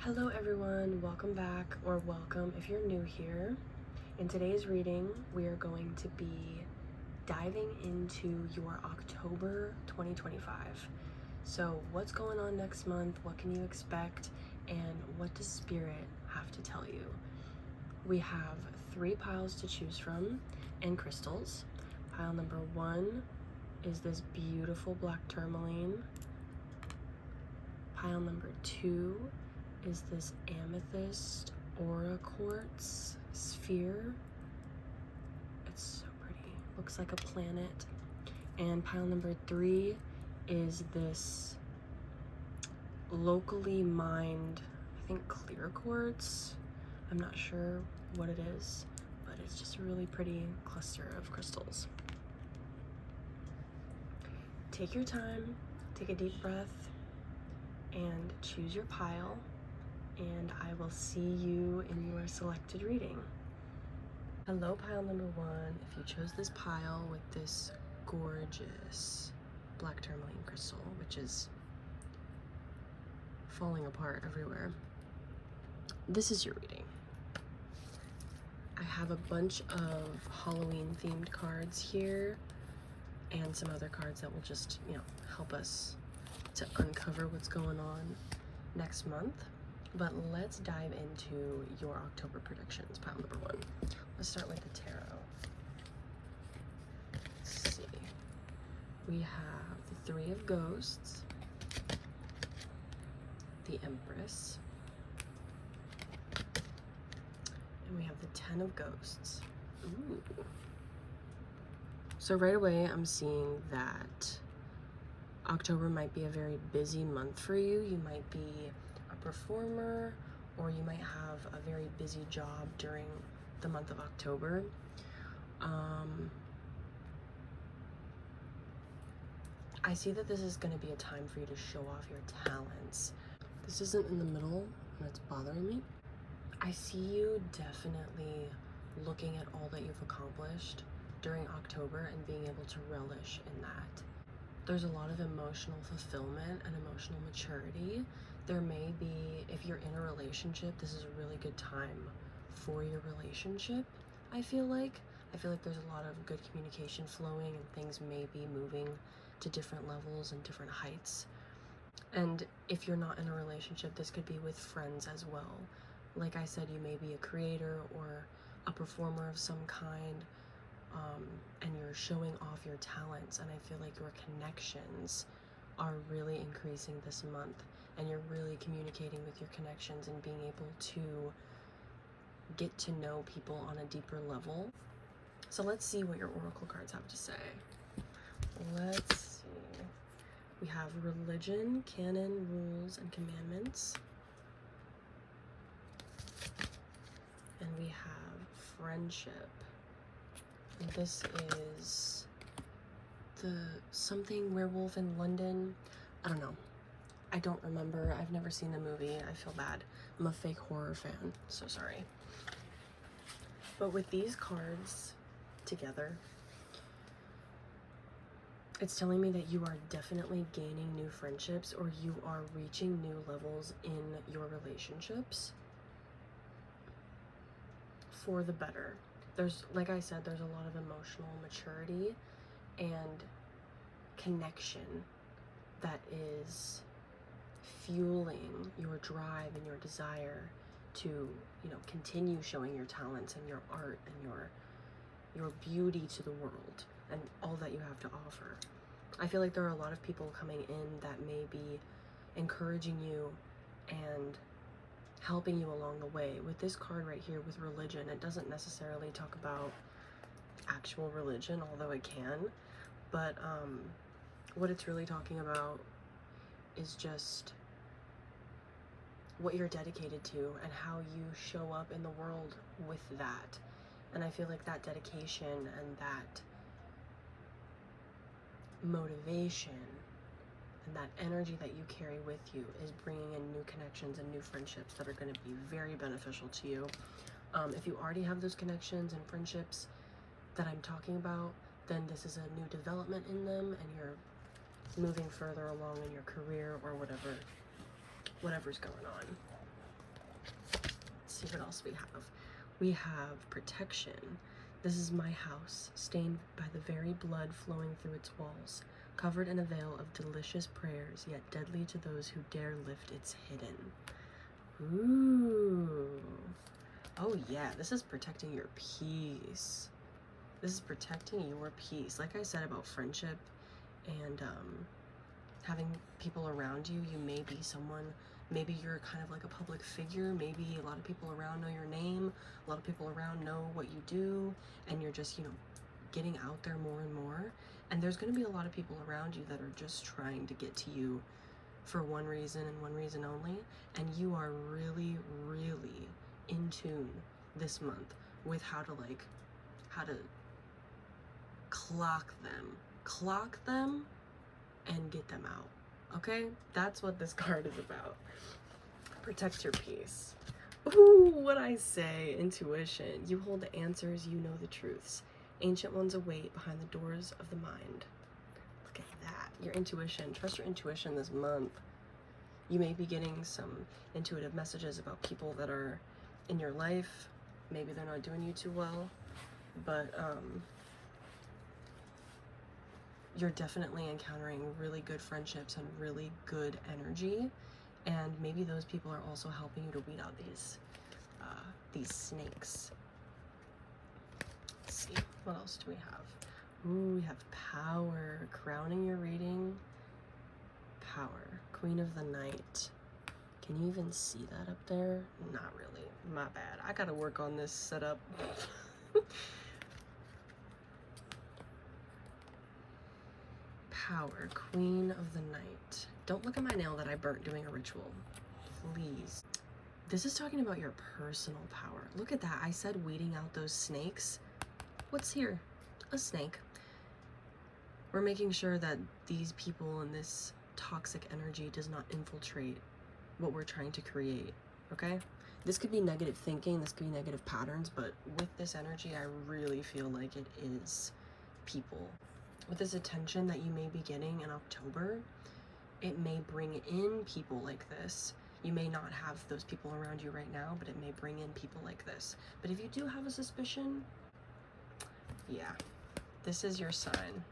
Hello everyone, welcome back, or welcome if you're new here. In today's reading, we are going to be diving into your October 2025. So what's going on next month, what can you expect, and what does Spirit have to tell you? We have 3 piles to choose from and crystals. Pile number 1 is this beautiful black tourmaline. Pile number 2 is this amethyst aura quartz sphere. It's so pretty, looks like a planet. And pile number 3 is this locally mined, I think clear quartz. I'm not sure what it is, but it's just a really pretty cluster of crystals. Take your time, take a deep breath, and choose your pile, and I will see you in your selected reading. Hello, pile number 1. If you chose this pile with this gorgeous black tourmaline crystal, which is falling apart everywhere, this is your reading. I have a bunch of Halloween themed cards here and some other cards that will just, help us to uncover what's going on next month. But let's dive into your October predictions, pile number 1. Let's start with the tarot. Let's see. We have the 3 of Ghosts, the Empress, and we have the 10 of Ghosts. Ooh. So right away, I'm seeing that October might be a very busy month for you. You might be a performer, or you might have a very busy job during the month of October. I see that this is going to be a time for you to show off your talents. This isn't in the middle, and it's bothering me. I see you definitely looking at all that you've accomplished during October and being able to relish in that. There's a lot of emotional fulfillment and emotional maturity. There may be, if you're in a relationship, this is a really good time for your relationship, I feel like. There's a lot of good communication flowing, and things may be moving to different levels and different heights. And if you're not in a relationship, this could be with friends as well. Like I said, you may be a creator or a performer of some kind, and you're showing off your talents, and I feel like your connections are really increasing this month, and you're really communicating with your connections and being able to get to know people on a deeper level. So let's see what your oracle cards have to say. Let's see. We have religion, canon, rules, and commandments. And we have friendship. And this is the something werewolf in London. I don't know. I don't remember. I've never seen the movie. I feel bad. I'm a fake horror fan, so sorry. But with these cards together, it's telling me that you are definitely gaining new friendships, or you are reaching new levels in your relationships for the better. There's, like I said, there's a lot of emotional maturity and connection that is fueling your drive and your desire to, continue showing your talents and your art and your beauty to the world and all that you have to offer. I feel like there are a lot of people coming in that may be encouraging you and helping you along the way. With this card right here with religion, it doesn't necessarily talk about actual religion, although it can, but what it's really talking about is just what you're dedicated to and how you show up in the world with that. And I feel like that dedication and that motivation and that energy that you carry with you is bringing in new connections and new friendships that are going to be very beneficial to you. If you already have those connections and friendships that I'm talking about, then this is a new development in them, and you're moving further along in your career or whatever's going on. see what else we have. We have protection. This is my house, stained by the very blood flowing through its walls, covered in a veil of delicious prayers, yet deadly to those who dare lift its hidden. Ooh. Oh yeah, this is protecting your peace. This is protecting your peace. Like I said about friendship and having people around you, you may be someone, maybe you're kind of like a public figure, maybe a lot of people around know your name, a lot of people around know what you do, and you're just, you know, getting out there more and more. And there's going to be a lot of people around you that are just trying to get to you for one reason and one reason only, and you are really, really in tune this month with how to clock them and get them out. Okay, that's what this card is about. Protect your peace. Ooh, what I say. Intuition. You hold the answers, you know the truths. Ancient ones await behind the doors of the mind. Look at that. Your intuition. Trust your intuition this month. You may be getting some intuitive messages about people that are in your life. Maybe they're not doing you too well, but you're definitely encountering really good friendships and really good energy, and maybe those people are also helping you to weed out these snakes. Let's see, what else do we have? Ooh, we have power, crowning your reading. Power, Queen of the Night. Can you even see that up there? Not really, my bad. I gotta work on this setup. Power, Queen of the Night. Don't look at my nail that I burnt doing a ritual, please. This is talking about your personal power. Look at that. I said weeding out those snakes. What's here? A snake. We're making sure that these people and this toxic energy does not infiltrate what we're trying to create, okay? This could be negative thinking, this could be negative patterns, but with this energy, I really feel like it is people. With this attention that you may be getting in October, it may bring in people like this. You may not have those people around you right now, but it may bring in people like this. But if you do have a suspicion, yeah, this is your sign.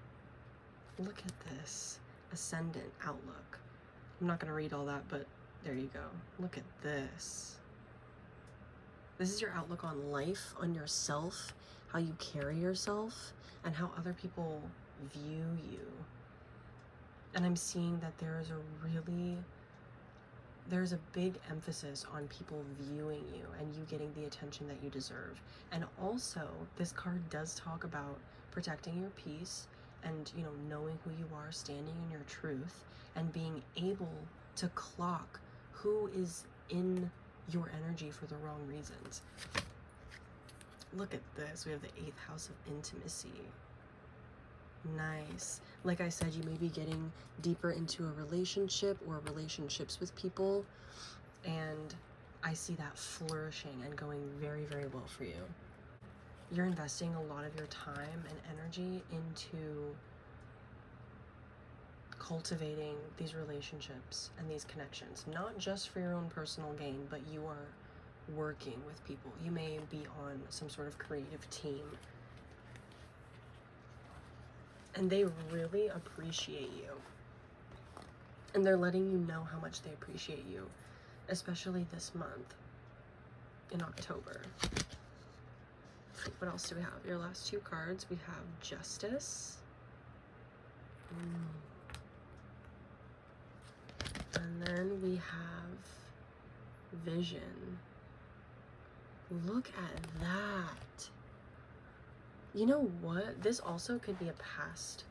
Look at this. Ascendant, outlook. I'm not gonna read all that, but there you go. Look at this. This is your outlook on life, on yourself, how you carry yourself, and how other people view you. And I'm seeing that there's a big emphasis on people viewing you and you getting the attention that you deserve. And also, this card does talk about protecting your peace and, you know, knowing who you are, standing in your truth, and being able to clock who is in your energy for the wrong reasons. Look at this. We have the 8th house of intimacy. Nice. Like I said, you may be getting deeper into a relationship or relationships with people, and I see that flourishing and going very, very well for you. You're investing a lot of your time and energy into cultivating these relationships and these connections, not just for your own personal gain, but you are working with people. You may be on some sort of creative team, and they really appreciate you. And they're letting you know how much they appreciate you, especially this month in October. What else do we have? Your last 2 cards. We have Justice. And then we have Vision. Look at that. You know what? This also could be a past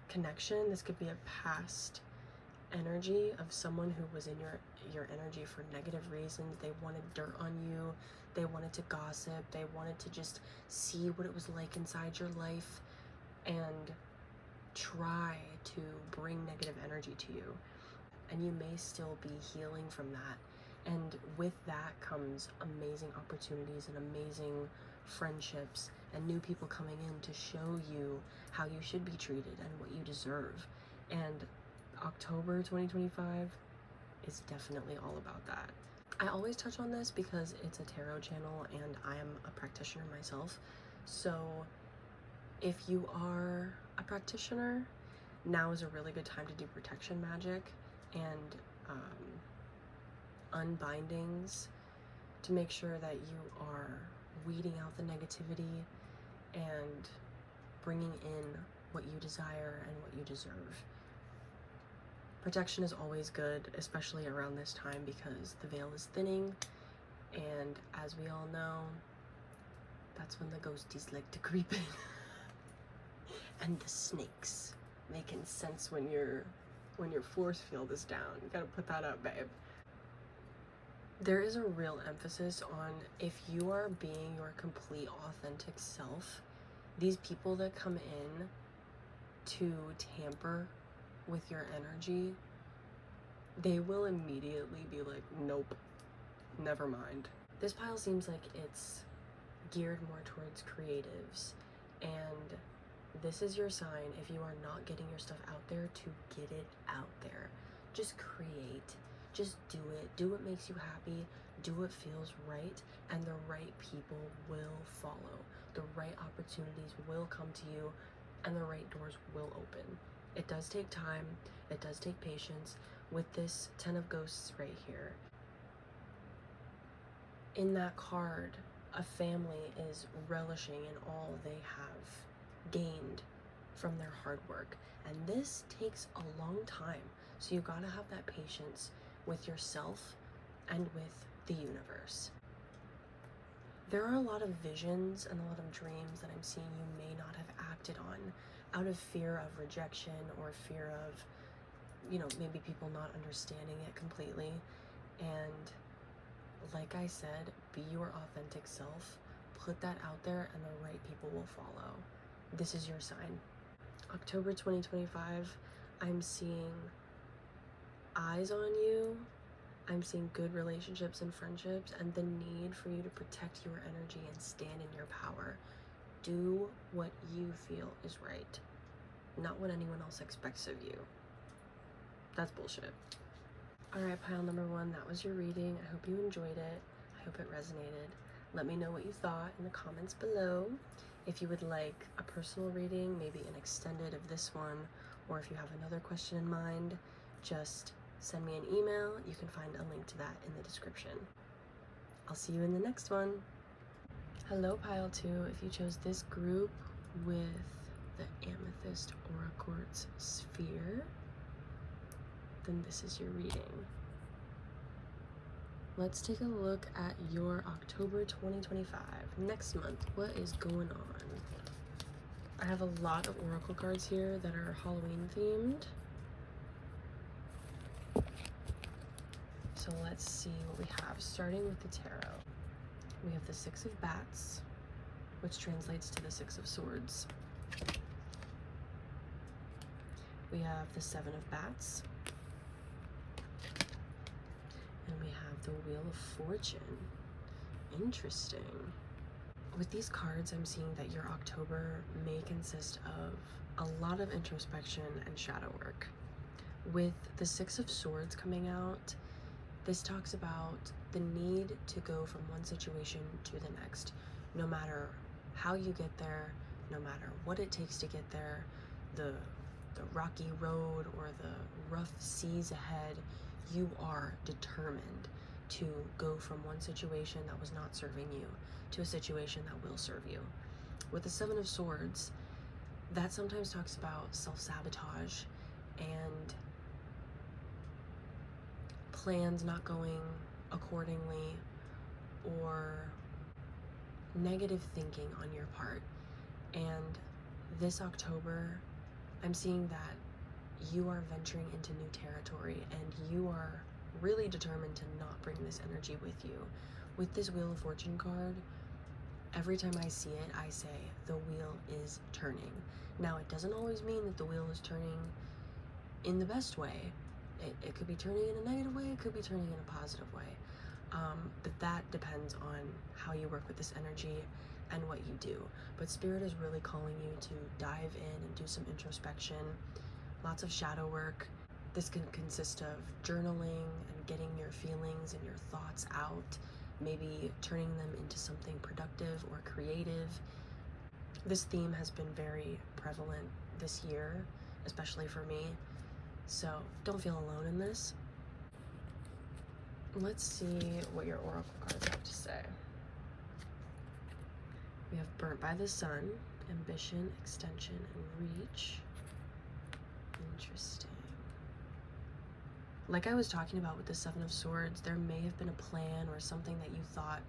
connection. This could be a past energy of someone who was in your energy for negative reasons. They wanted dirt on you. They wanted to gossip. They wanted to just see what it was like inside your life and try to bring negative energy to you. And you may still be healing from that. And with that comes amazing opportunities and amazing friendships and new people coming in to show you how you should be treated and what you deserve. And October 2025 is definitely all about that. I always touch on this because it's a tarot channel and I am a practitioner myself. So if you are a practitioner, now is a really good time to do protection magic and unbindings to make sure that you are weeding out the negativity and bringing in what you desire and what you deserve. Protection is always good, especially around this time, because the veil is thinning, and as we all know, that's when the ghosties like to creep in. And the snakes making sense when your force field is down. You gotta put that up, babe. There is a real emphasis on, if you are being your complete authentic self, these people that come in to tamper with your energy, they will immediately be like, nope, never mind. This pile seems like it's geared more towards creatives, and this is your sign. If you are not getting your stuff out there, to get it out there. Just create, just do what makes you happy, do what feels right, and the right people will follow. The right opportunities will come to you, and the right doors will open. It does take time, it does take patience. With this 10 of Ghosts right here, in that card, a family is relishing in all they have gained from their hard work, and this takes a long time, so you gotta have that patience with yourself and with the universe. There are a lot of visions and a lot of dreams that I'm seeing you may not have acted on out of fear of rejection or fear of, maybe people not understanding it completely. And like I said, be your authentic self, put that out there, and the right people will follow. This is your sign. October 2025, I'm seeing eyes on you. I'm seeing good relationships and friendships, and the need for you to protect your energy and stand in your power. Do what you feel is right, not what anyone else expects of you. That's bullshit. Alright, pile number 1, that was your reading. I hope you enjoyed it. I hope it resonated. Let me know what you thought in the comments below. If you would like a personal reading, maybe an extended of this one, or if you have another question in mind, just send me an email. You can find a link to that in the description. I'll see you in the next one. Hello, pile 2. If you chose this group with the amethyst aura quartz sphere, then this is your reading. Let's take a look at your October 2025. Next month, what is going on? I have a lot of oracle cards here that are Halloween themed. So let's see what we have. Starting with the tarot, we have the 6 of Bats, which translates to the 6 of Swords. We have the 7 of Bats, and we have the Wheel of Fortune. Interesting. With these cards, I'm seeing that your October may consist of a lot of introspection and shadow work. With the 6 of Swords coming out, this talks about the need to go from one situation to the next. No matter how you get there, no matter what it takes to get there, the rocky road or the rough seas ahead, you are determined to go from one situation that was not serving you to a situation that will serve you. With the 7 of Swords, that sometimes talks about self-sabotage and plans not going accordingly, or negative thinking on your part. And this October, I'm seeing that you are venturing into new territory, and you are really determined to not bring this energy with you. With this Wheel of Fortune card, every time I see it, I say the wheel is turning. Now, it doesn't always mean that the wheel is turning in the best way. It could be turning in a negative way, it could be turning in a positive way. But that depends on how you work with this energy and what you do. But Spirit is really calling you to dive in and do some introspection, lots of shadow work, This can consist of journaling and getting your feelings and your thoughts out, maybe turning them into something productive or creative. This theme has been very prevalent this year, especially for me, so don't feel alone in this. Let's see what your oracle cards have to say. We have burnt by the sun, ambition, extension, and reach. Interesting. Like I was talking about with the Seven of Swords, there may have been a plan or something that you thought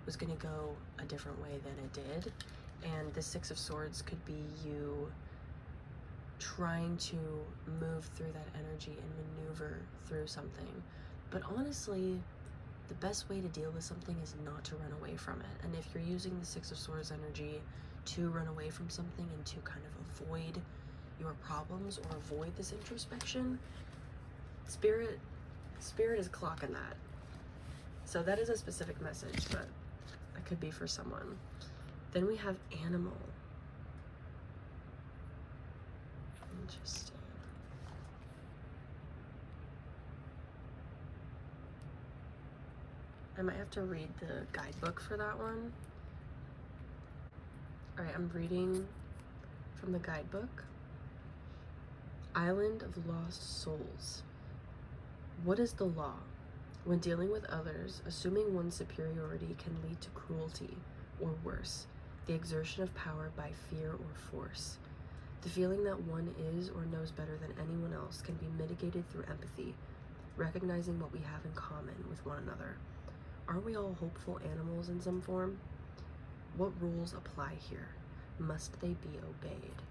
was going to go a different way than it did. And the Six of Swords could be you trying to move through that energy and maneuver through something. But honestly, the best way to deal with something is not to run away from it. And if you're using the Six of Swords energy to run away from something and to kind of avoid your problems or avoid this introspection, Spirit is clocking that. So that is a specific message, but that could be for someone. Then we have animal. Interesting. I might have to read the guidebook for that one. All right, I'm reading from the guidebook. Island of Lost Souls. What is the law? When dealing with others, assuming one's superiority can lead to cruelty, or worse, the exertion of power by fear or force. The feeling that one is or knows better than anyone else can be mitigated through empathy, recognizing what we have in common with one another. Aren't we all hopeful animals in some form? What rules apply here? Must they be obeyed?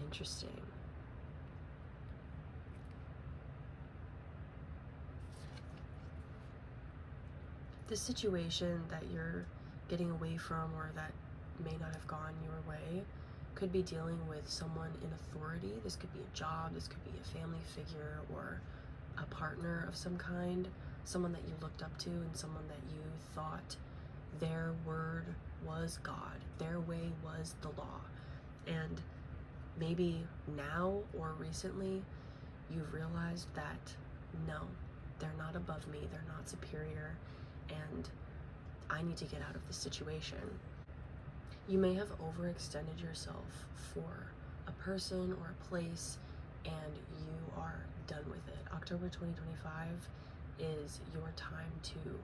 Interesting. The situation that you're getting away from or that may not have gone your way could be dealing with someone in authority. This could be a job, this could be a family figure or a partner of some kind, someone that you looked up to and someone that you thought their word was God, their way was the law. And maybe now or recently you've realized that no, they're not above me, they're not superior, and I need to get out of this situation. You may have overextended yourself for a person or a place and you are done with it. October 2025 is your time to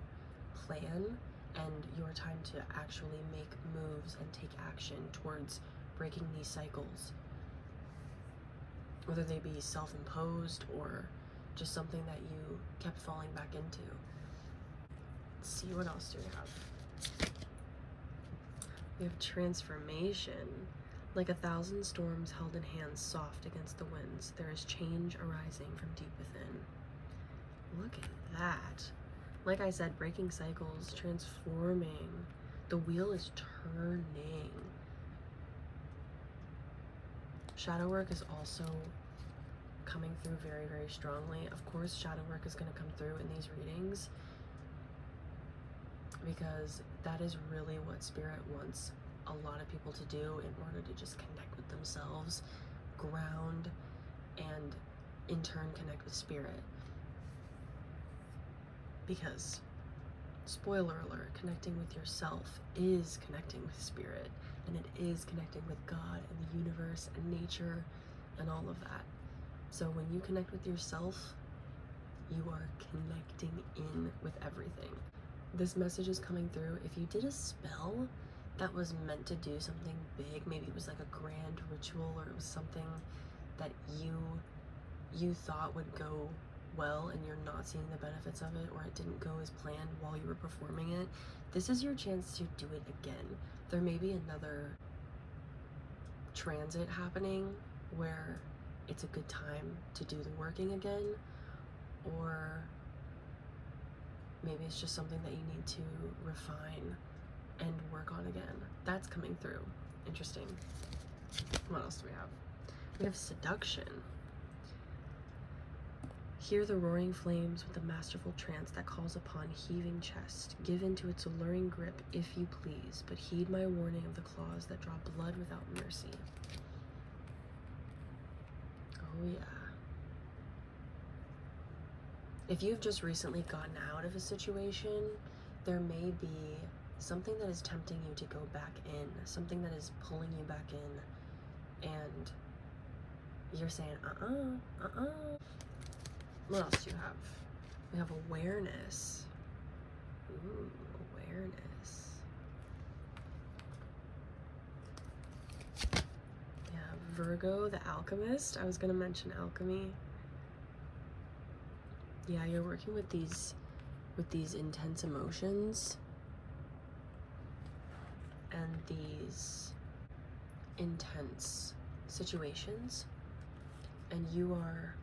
plan and your time to actually make moves and take action towards breaking these cycles, whether they be self-imposed or just something that you kept falling back into. Let's see, what else do we have? We have transformation. Like 1,000 storms held in hands soft against the winds, there is change arising from deep within. Look at that. Like I said, breaking cycles, transforming. The wheel is turning. Shadow work is also coming through very, very strongly. Of course, shadow work is going to come through in these readings because that is really what Spirit wants a lot of people to do in order to just connect with themselves, ground, and in turn connect with Spirit. Because, spoiler alert, connecting with yourself is connecting with Spirit, and it is connecting with God and the universe and nature and all of that. So when you connect with yourself, you are connecting in with everything. This message is coming through. If you did a spell that was meant to do something big, maybe it was like a grand ritual or it was something that you thought would go well and you're not seeing the benefits of it, or it didn't go as planned while you were performing it, this is your chance to do it again. There may be another transit happening where it's a good time to do the working again, or maybe it's just something that you need to refine and work on again. That's coming through. Interesting. What else do we have? We have seduction. Hear the roaring flames with the masterful trance that calls upon heaving chest. Give in to its alluring grip if you please, but heed my warning of the claws that draw blood without mercy. Oh yeah. If you've just recently gotten out of a situation, there may be something that is tempting you to go back in, something that is pulling you back in, and you're saying, What else do you have? We have awareness. Ooh, awareness. Yeah, Virgo, the alchemist. I was gonna mention alchemy. Yeah, you're working with these intense emotions and these intense situations, and you are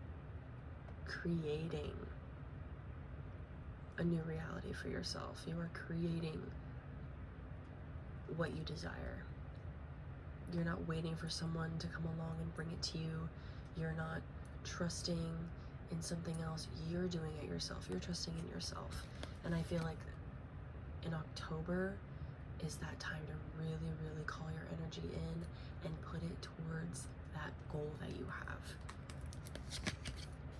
creating a new reality for yourself. You are creating what you desire. You're not waiting for someone to come along and bring it to you. You're not trusting in something else. You're doing it yourself. You're trusting in yourself. And I feel like in October is that time to really, really call your energy in and put it towards that goal that you have.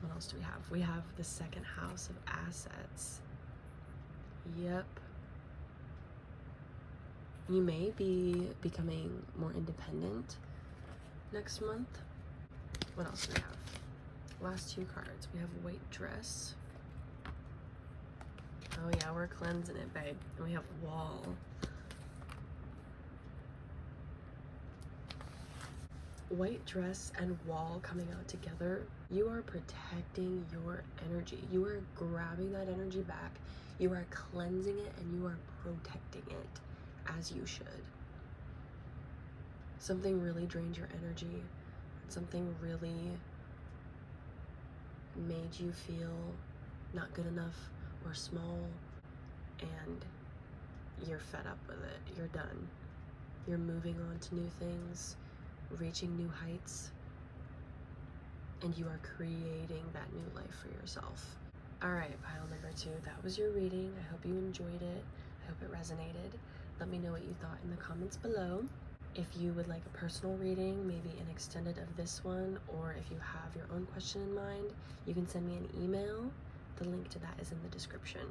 What else do we have? We have the second house of assets. Yep. You may be becoming more independent next month. What else do we have? Last two cards. We have white dress. Oh yeah, we're cleansing it, babe. And we have wall. White dress and wall coming out together. You are protecting your energy. You are grabbing that energy back. You are cleansing it and you are protecting it as you should. Something really drained your energy. Something really made you feel not good enough or small, and you're fed up with it. You're done. You're moving on to new things, reaching new heights, and you are creating that new life for yourself. All right, pile number 2, that was your reading. I hope you enjoyed it. I hope it resonated. Let me know what you thought in the comments below. If you would like a personal reading, maybe an extended of this one, or if you have your own question in mind, you can send me an email. The link to that is in the description.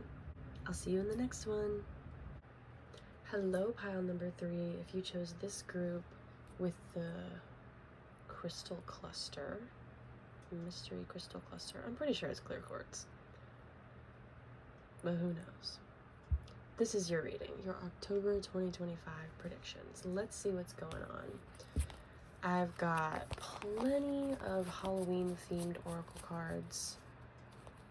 I'll see you in the next one. Hello, pile number 3. If you chose this group with the crystal cluster, mystery crystal cluster, I'm pretty sure it's clear quartz, but who knows? This is your reading, your October 2025 predictions. Let's see what's going on. I've got plenty of Halloween themed oracle cards,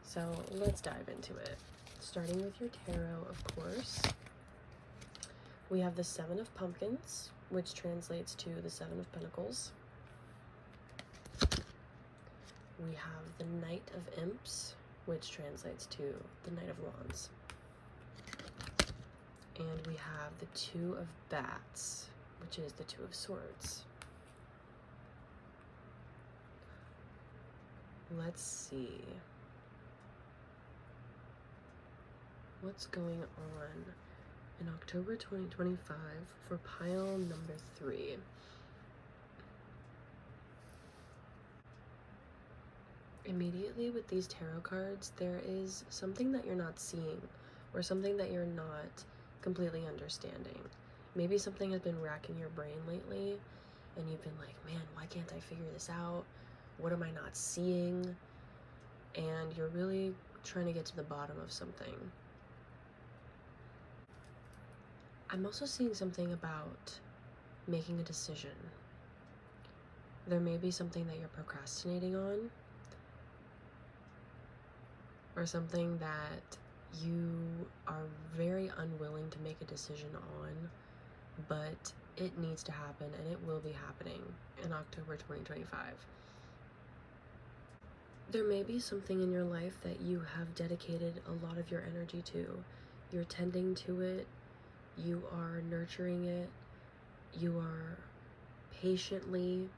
so let's dive into it. Starting with your tarot, of course. We have the 7 of Pumpkins, which translates to the 7 of Pentacles. We have the Knight of Imps, which translates to the Knight of Wands. And we have the 2 of Bats, which is the 2 of Swords. Let's see what's going on in October 2025 for pile number 3. Immediately with these tarot cards, there is something that you're not seeing, or something that you're not completely understanding. Maybe something has been racking your brain lately, and you've been like, man, why can't I figure this out? What am I not seeing? And you're really trying to get to the bottom of something. I'm also seeing something about making a decision. There may be something that you're procrastinating on, or something that you are very unwilling to make a decision on, but it needs to happen, and it will be happening in October 2025. There may be something in your life that you have dedicated a lot of your energy to. You're tending to it, you are nurturing it, you are patiently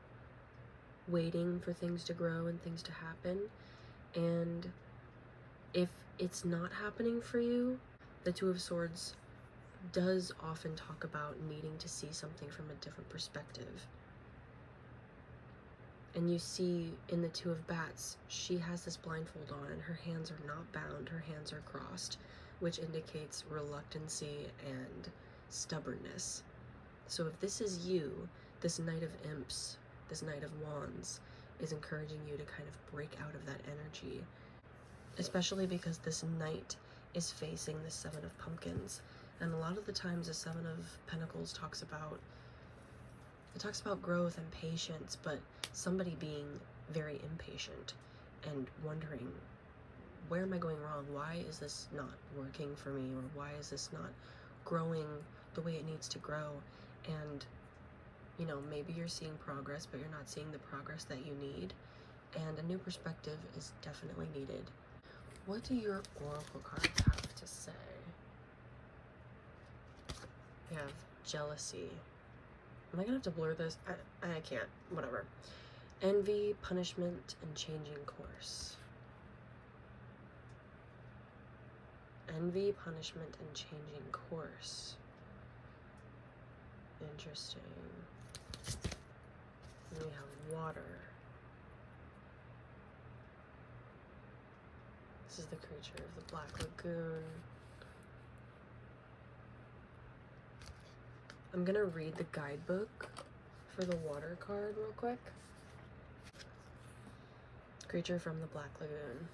waiting for things to grow and things to happen, and if it's not happening for you, the 2 of Swords does often talk about needing to see something from a different perspective. And you see in the Two of Bats, she has this blindfold on and her hands are not bound, her hands are crossed, which indicates reluctancy and stubbornness. So if this is you, this Knight of Imps, this Knight of Wands, is encouraging you to kind of break out of that energy, especially because this Knight is facing the Seven of Pumpkins. And a lot of the times the Seven of Pentacles talks about growth and patience, but somebody being very impatient and wondering, where am I going wrong? Why is this not working for me? Or why is this not growing the way it needs to grow? And, you know, maybe you're seeing progress, but you're not seeing the progress that you need. And a new perspective is definitely needed. What do your Oracle cards have to say? We have jealousy. Am I gonna have to blur this? I can't. Whatever. Envy, punishment, and changing course. Envy, punishment, and changing course. Interesting. And we have water. This is the creature of the Black Lagoon. I'm gonna read the guidebook for the water card real quick. Creature from the Black Lagoon.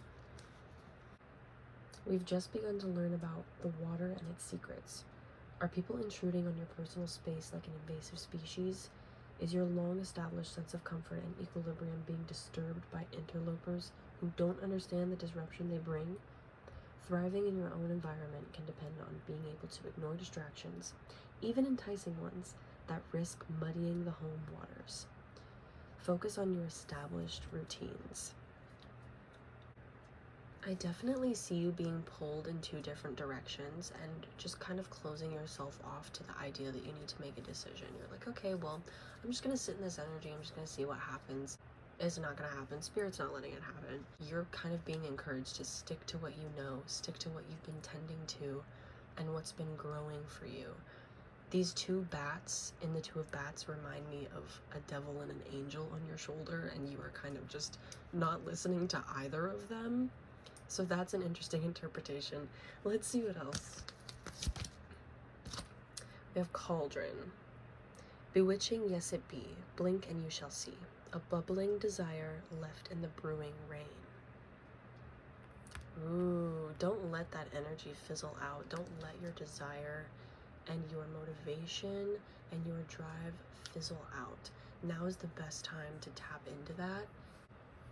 We've just begun to learn about the water and its secrets. Are people intruding on your personal space like an invasive species? Is your long-established sense of comfort and equilibrium being disturbed by interlopers who don't understand the disruption they bring? Thriving in your own environment can depend on being able to ignore distractions, even enticing ones, that risk muddying the home waters. Focus on your established routines. I definitely see you being pulled in two different directions and just kind of closing yourself off to the idea that you need to make a decision. You're like, okay, well, I'm just gonna sit in this energy, I'm just gonna see what happens. It's not gonna happen. Spirit's not letting it happen. You're kind of being encouraged to stick to what you know, stick to what you've been tending to, and what's been growing for you. These two bats in the Two of Bats remind me of a devil and an angel on your shoulder, and you are kind of just not listening to either of them. So that's an interesting interpretation. Let's see what else. We have Cauldron. Bewitching, yes it be. Blink and you shall see. A bubbling desire left in the brewing rain. Ooh, don't let that energy fizzle out. Don't let your desire and your motivation and your drive fizzle out. Now is the best time to tap into that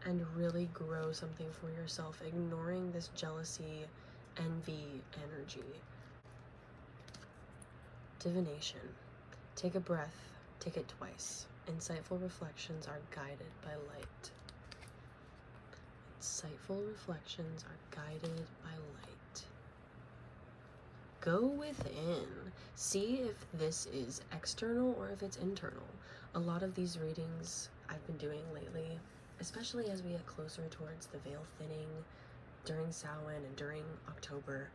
and really grow something for yourself, ignoring this jealousy, envy energy. Divination. Take a breath, take it twice. Insightful reflections are guided by light. Insightful reflections are guided by light. Go within. See if this is external or if it's internal. A lot of these readings I've been doing lately, especially as we get closer towards the veil thinning during Samhain and during October,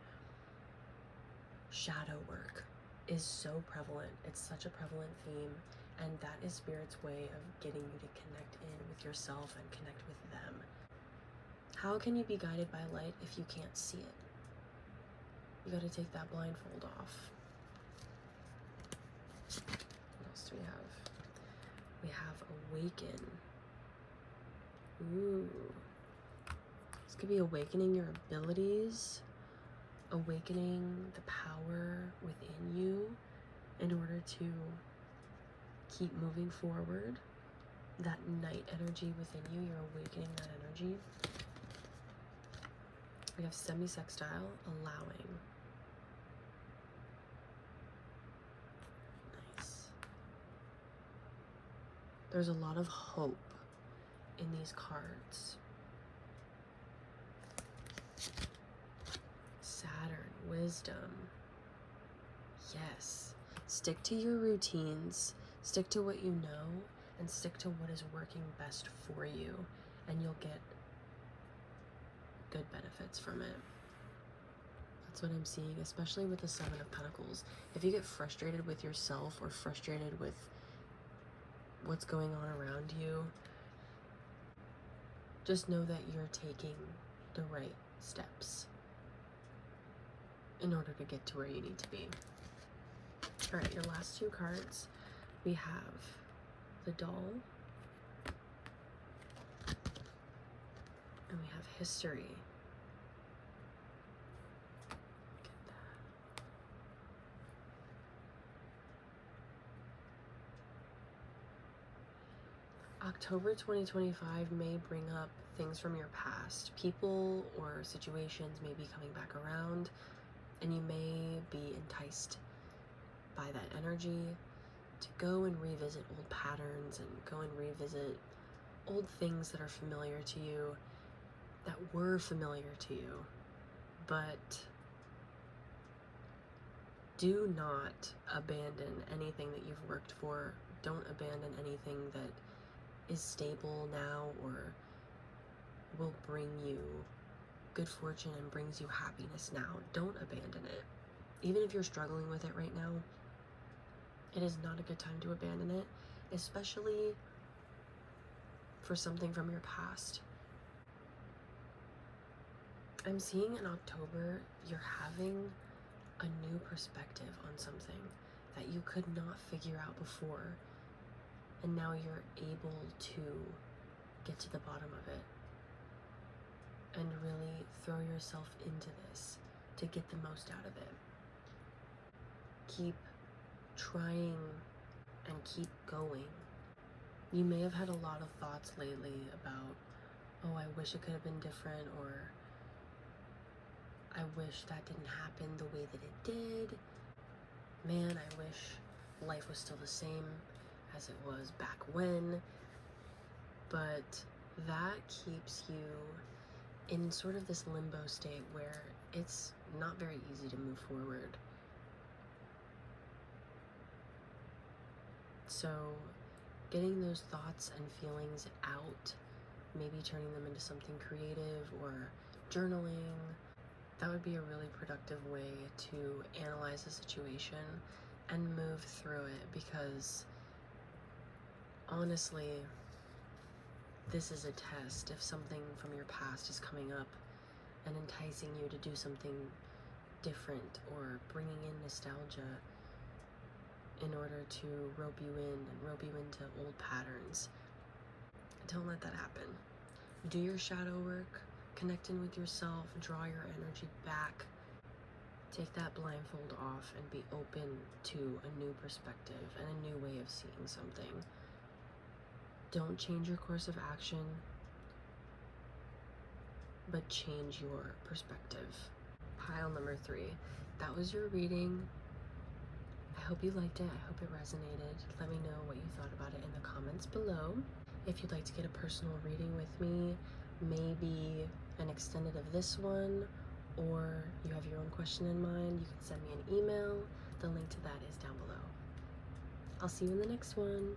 shadow work is so prevalent. It's such a prevalent theme, and that is Spirit's way of getting you to connect in with yourself and connect with them. How can you be guided by light if you can't see it? You gotta take that blindfold off. What else do we have? We have Awaken. Ooh. This could be awakening your abilities, awakening the power within you in order to keep moving forward. That night energy within you, you're awakening that energy. We have semi-sextile, allowing. Nice. There's a lot of hope in these cards. Saturn, wisdom. Yes. Stick to your routines, stick to what you know, and stick to what is working best for you, and you'll get good benefits from it. That's what I'm seeing, especially with the Seven of Pentacles. If you get frustrated with yourself or frustrated with what's going on around you, Just know that you're taking the right steps in order to get to where you need to be. All right, your last two cards, we have the doll and we have history. October 2025 may bring up things from your past. People or situations may be coming back around, and you may be enticed by that energy to go and revisit old patterns and go and revisit old things that are familiar to you, that were familiar to you. But do not abandon anything that you've worked for. Don't abandon anything that is stable now or will bring you good fortune and brings you happiness now. Don't abandon it. Even if you're struggling with it right now, it is not a good time to abandon it, especially for something from your past. I'm seeing in October you're having a new perspective on something that you could not figure out before. And now you're able to get to the bottom of it and really throw yourself into this to get the most out of it. Keep trying and keep going. You may have had a lot of thoughts lately about, oh, I wish it could have been different, or I wish that didn't happen the way that it did. Man, I wish life was still the same as it was back when. But that keeps you in sort of this limbo state where it's not very easy to move forward. So getting those thoughts and feelings out, maybe turning them into something creative or journaling, that would be a really productive way to analyze the situation and move through it, because honestly, this is a test. If something from your past is coming up and enticing you to do something different or bringing in nostalgia in order to rope you in and rope you into old patterns, don't let that happen. Do your shadow work, connect in with yourself, draw your energy back, take that blindfold off and be open to a new perspective and a new way of seeing something. Don't change your course of action, but change your perspective. Pile number 3. That was your reading. I hope you liked it. I hope it resonated. Let me know what you thought about it in the comments below. If you'd like to get a personal reading with me, maybe an extended of this one, or you have your own question in mind, you can send me an email. The link to that is down below. I'll see you in the next one.